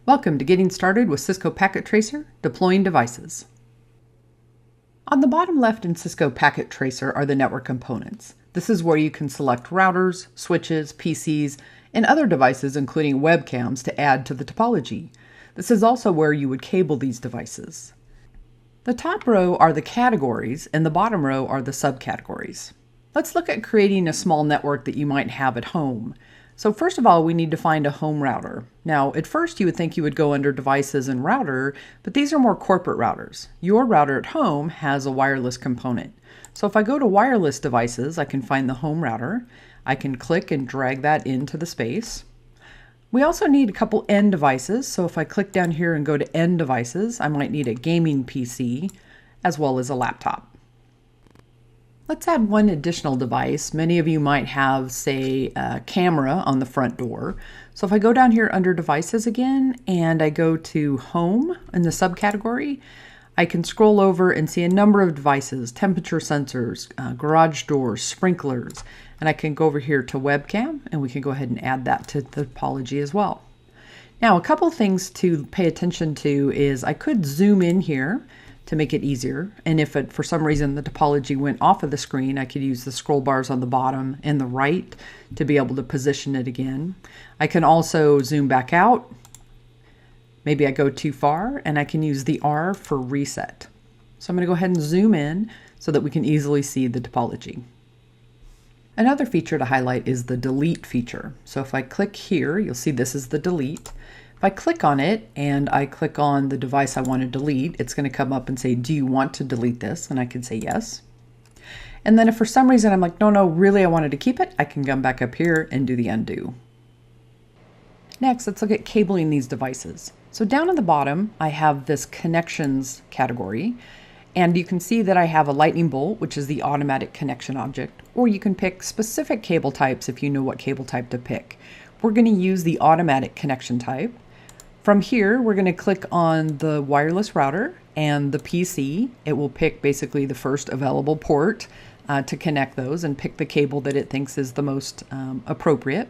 Welcome to Getting Started with Cisco Packet Tracer, Deploying Devices. On the bottom left in Cisco Packet Tracer are the network components. This is where you can select routers, switches, PCs, and other devices including webcams to add to the topology. This is also where you would cable these devices. The top row are the categories and the bottom row are the subcategories. Let's look at creating a small network that you might have at home. So first of all, we need to find a home router. Now, at first you would think you would go under devices and router, but these are more corporate routers. Your router at home has a wireless component. So if I go to wireless devices, I can find the home router. I can click and drag that into the space. We also need a couple end devices. So if I click down here and go to end devices, I might need a gaming PC as well as a laptop. Let's add one additional device. Many of you might have, say, a camera on the front door. So if I go down here under devices again and I go to home in the subcategory, I can scroll over and see a number of devices, temperature sensors, garage doors, sprinklers, and I can go over here to webcam and we can go ahead and add that to the topology as well. Now, a couple things to pay attention to is I could zoom in here to make it easier. And if for some reason the topology went off of the screen, I could use the scroll bars on the bottom and the right to be able to position it again. I can also zoom back out. Maybe I go too far and I can use the R for reset. So I'm going to go ahead and zoom in so that we can easily see the topology. Another feature to highlight is the delete feature. So if I click here, you'll see this is the delete. If I click on it and I click on the device I want to delete, it's going to come up and say, do you want to delete this? And I can say yes. And then if for some reason I'm like, no, really I wanted to keep it, I can come back up here and do the undo. Next, let's look at cabling these devices. So down at the bottom, I have this connections category. And you can see that I have a lightning bolt, which is the automatic connection object, or you can pick specific cable types if you know what cable type to pick. We're going to use the automatic connection type. From here, we're going to click on the wireless router and the PC. It will pick basically the first available port to connect those and pick the cable that it thinks is the most appropriate.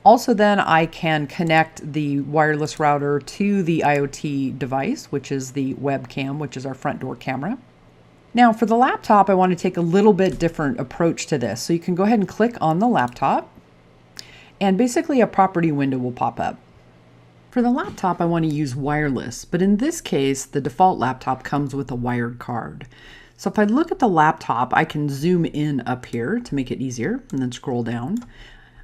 Also then I can connect the wireless router to the IoT device, which is the webcam, which is our front door camera. Now for the laptop, I want to take a little bit different approach to this. So you can go ahead and click on the laptop and basically a property window will pop up. For the laptop, I want to use wireless, but in this case, the default laptop comes with a wired card. So if I look at the laptop, I can zoom in up here to make it easier and then scroll down.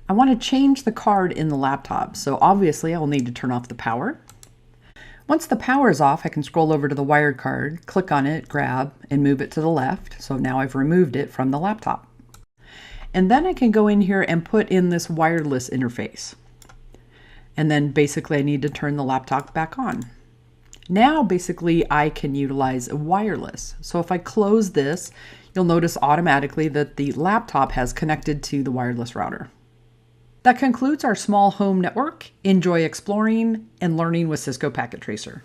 I want to change the card in the laptop, so obviously I will need to turn off the power. Once the power is off, I can scroll over to the wired card, click on it, grab, and move it to the left. So now I've removed it from the laptop. And then I can go in here and put in this wireless interface. And then basically I need to turn the laptop back on. Now basically I can utilize a wireless. So if I close this, you'll notice automatically that the laptop has connected to the wireless router. That concludes our small home network. Enjoy exploring and learning with Cisco Packet Tracer.